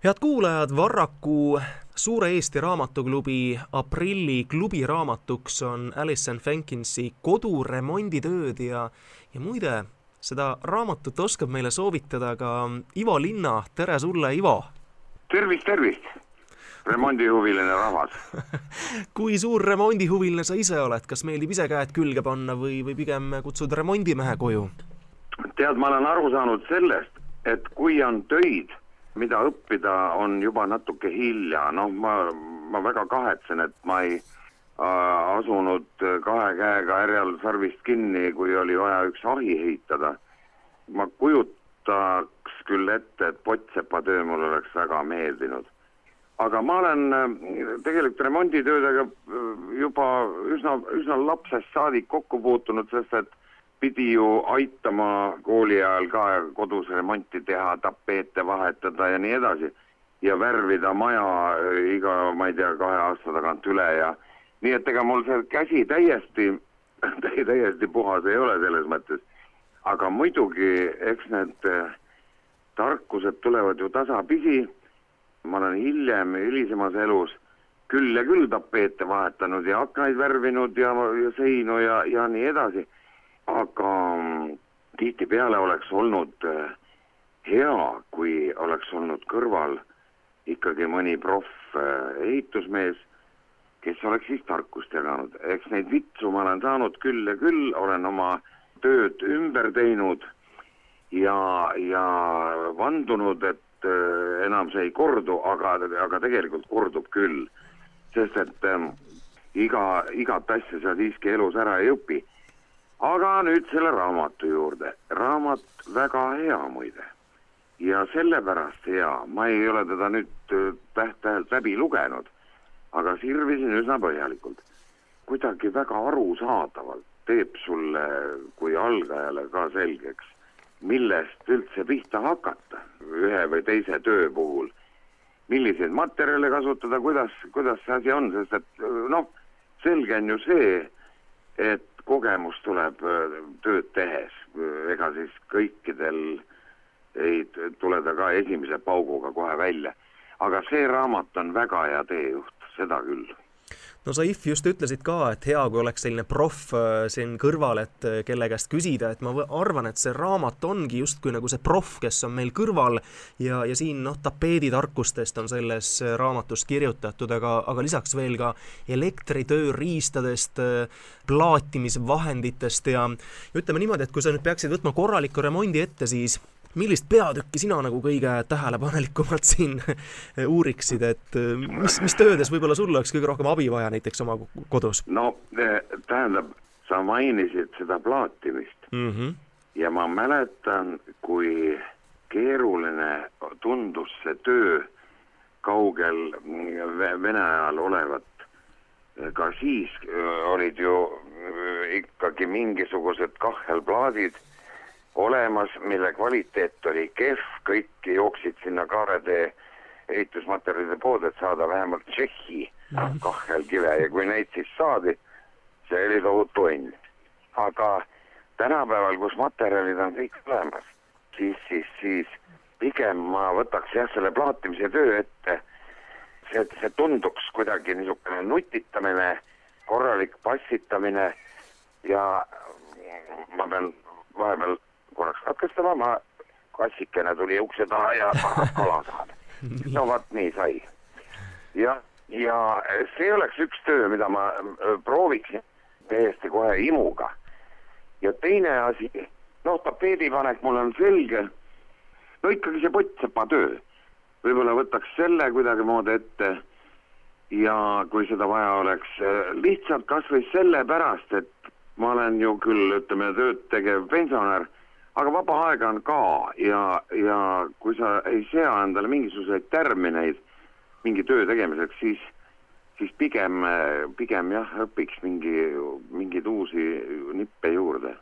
Head kuulajad, Varraku Suure Eesti Raamatuklubi aprilli klubiraamatuks on Alison Fenkinsi Koduremonditööd ja muide, seda raamatut oskab meile soovitada ka Ivo Linna. Tere sulle, Ivo! Tervist! Remondihuviline rahvas. Kui suur remondihuviline sa ise oled? Kas meeldib ise käed külge panna või pigem kutsud remondimehe koju? Tead, ma olen aru saanud sellest, et kui on töid, mida õppida, on juba natuke hilja. Ma väga kahetsen, et ma ei asunud kahe käega härjal sarvist kinni, kui oli vaja üks ahi ehitada. Ma kujutaks küll ette, et potsepatöö mul oleks väga meeldinud. Aga ma olen tegelikult remonditöödega juba üsna lapsest saadik kokku puutunud, sest et pidi ju aitama kooli ajal ka kodus remonti teha, tapeete vahetada ja nii edasi. Ja värvida maja iga, ma ei tea, 2 aasta tagant üle. Ja nii et ega mul see käsi täiesti puhas ei ole selles mõttes. Aga muidugi, eks need tarkused tulevad ju tasapisi. Ma olen hilisemas elus küll ja küll tapeete vahetanud ja aknaid värvinud ja seinu ja nii edasi. Aga tihtipeale oleks olnud hea, kui oleks olnud kõrval ikkagi mõni ehitusmees, kes oleks siis tarkust jaganud. Eks neid vitsu ma olen saanud küll ja küll, olen oma tööd ümber teinud ja vandunud, et enam see ei kordu, aga tegelikult kordub küll. Sest et igat asja sa siiski elus ära ei õpi. Aga nüüd selle raamatu juurde. Raamat väga hea muide. Ja sellepärast hea. Ma ei ole teda nüüd täht-tähelt läbi lugenud, aga sirvisin üsna põhjalikult. Kuidagi väga arusaadavalt teeb sulle kui algajale ka selgeks, millest üldse pihta hakata ühe või teise töö puhul. Milliseid materjale kasutada, kuidas see asi on, sest et selge on ju see, et kogemus tuleb tööd tehes. Ega siis kõikidel ei tule ta ka esimese pauguga kohe välja. Aga see raamat on väga hea teejuht, seda küll. No sa, If, just ütlesid ka, et hea, kui oleks selline proff siin kõrval, et kelle käest küsida, et ma arvan, et see raamat ongi justkui nagu see proff, kes on meil kõrval ja siin tapeeditarkustest on selles raamatus kirjutatud, aga lisaks veel ka elektritööriistadest, plaatimisvahenditest ja ütleme niimoodi, et kui sa nüüd peaksid võtma korraliku remondi ette, siis millist peatükki sina nagu kõige tähelepanelikumalt siin uuriksid, et mis töödes võib-olla sul oleks kõige rohkem abi vaja näiteks oma kodus? Tähendab, sa mainisid seda plaatimist. Ja ma mäletan, kui keeruline tundus see töö kaugel Vene ajal olevat. Ka siis olid ju ikkagi mingisugused kahhelplaadid olemas, mille kvaliteet oli kehv, kõik jooksid sinna Kaaretee ehitusmaterjalide pood, et saada vähemalt Tšehhi kahhelkive ja kui neid siis saadi, see oli tohutu õnn. Aga tänapäeval, kus materjalid on kõik olemas, siis pigem ma võtaks selle plaatimise töö ette. See tunduks kuidagi niisugune nutitamine, korralik passitamine ja ma pean vahepeal korraks katkestama, ma kassikene tuli ukse taha ja kala saada. No vaat nii sai. Ja see oleks üks töö, mida ma prooviksin täiesti kohe imuga. Ja teine asi, tapeedipanek mul on selge. Ikkagi see potsepa töö. Võib-olla võtaks selle kuidagi moodi ette ja kui seda vaja oleks, lihtsalt kas või selle pärast, et ma olen ju küll, ütleme, tööd tegev pensionär, aga vaba aega on ka ja kui sa ei sea endale mingisuguseid termineid mingi töö tegemiseks, siis pigem jah, õpiks mingeid uusi nippe juurde.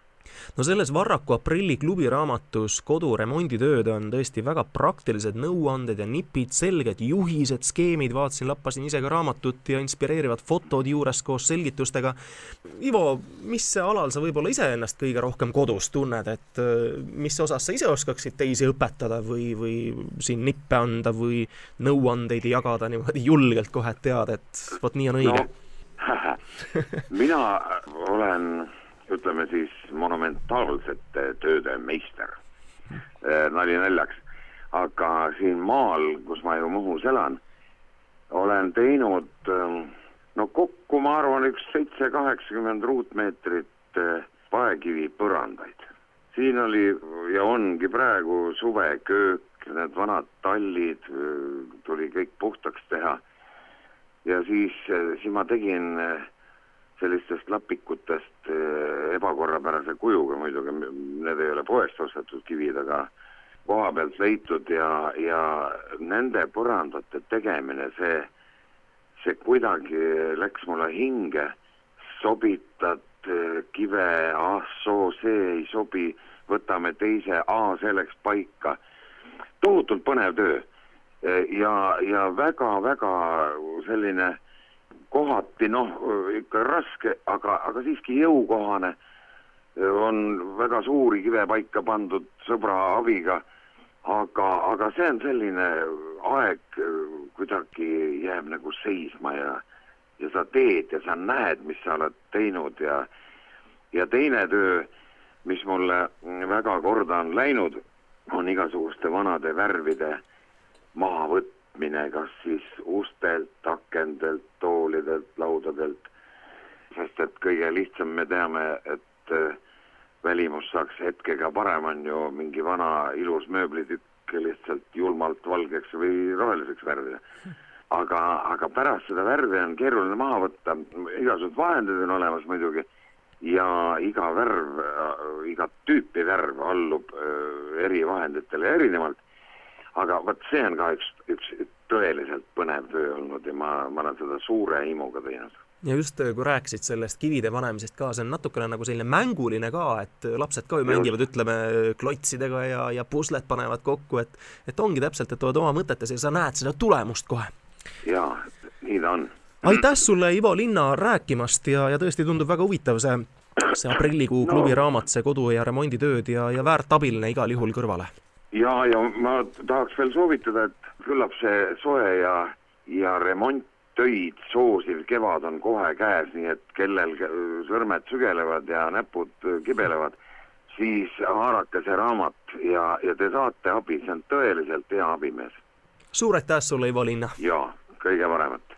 no selles Varraku aprilli klubi raamatus Kodu remonditööd on tõesti väga praktilised nõuanded ja nipid, selged juhised, skeemid, vaatasin, lappasin ise ka raamatut ja inspireerivad fotod juures koos selgitustega. Ivo, mis alal sa võib-olla ise ennast kõige rohkem kodus tunned, et mis osas sa ise oskaksid teisi õpetada või siin nippe anda või nõuandeid jagada niimoodi julgelt kohe teada, et vot nii on õige? Mina olen, ütleme siis, monumentaalsete tööde meister. Nali naljaks. Aga siin maal, kus ma ju Muhus elan, olen teinud kokku, ma arvan, 780 ruutmeetrit paekivi põrandaid. Siin oli ja ongi praegu suveköök, need vanad tallid tuli kõik puhtaks teha. Ja siis ma tegin sellistest lapikutest ebakorrapärase kujuga, muidugi need ei ole poest ostetud kivid, aga koha pealt leitud ja nende põrandate tegemine, see kuidagi läks mulle hinge, sobitad kive, see ei sobi, võtame teise, see läks paika. Tohutult põnev töö ja väga-väga selline kohati, ikka raske, aga siiski jõukohane. On väga suuri kive paika pandud sõbra abiga, aga see on selline aeg kuidagi jääb nagu seisma ja sa teed ja sa näed, mis sa oled teinud ja teine töö, mis mulle väga korda on läinud, on igasuguste vanade värvide mahavõtmine, kas siis ustelt, akendelt, toolidelt, laudadelt, sest et kõige lihtsam me teame, et välimus saaks hetkega parem, on ju mingi vana ilus mööblitükk lihtsalt julmalt valgeks või roheliseks värvida. Aga pärast seda värvi on keeruline maha võtta, igasugused vahendid on olemas muidugi ja iga värv, iga tüüpi värv allub eri vahenditele erinevalt. Aga võt see on ka üks tõeliselt põnev töö olnud ja ma olen seda suure himuga teinud. Ja just kui rääkisid sellest kivide panemisest ka, see on natukene nagu selline mänguline ka, et lapsed ka ju mängivad, ütleme, klotsidega ja puslet panevad kokku, et ongi täpselt, et oled oma mõtetes ja sa näed seda tulemust kohe. Jaa, nii ta on. Aitäh sulle, Ivo Linna, rääkimast ja tõesti tundub väga huvitav see aprillikuu klubi raamat, see kodu- ja remonditööd ja väärt abiline igal juhul kõrvale. Ja ma tahaks veel soovitada, et küllap see soe ja remonttöid soosiv kevad on kohe käes, nii et kellel sõrmed sügelevad ja näpud kibelevad, siis haarake see raamat ja te saate abi, see on tõeliselt hea abimees. Suur aitäh sulle, Ivo Linna! Jaa, kõige paremat!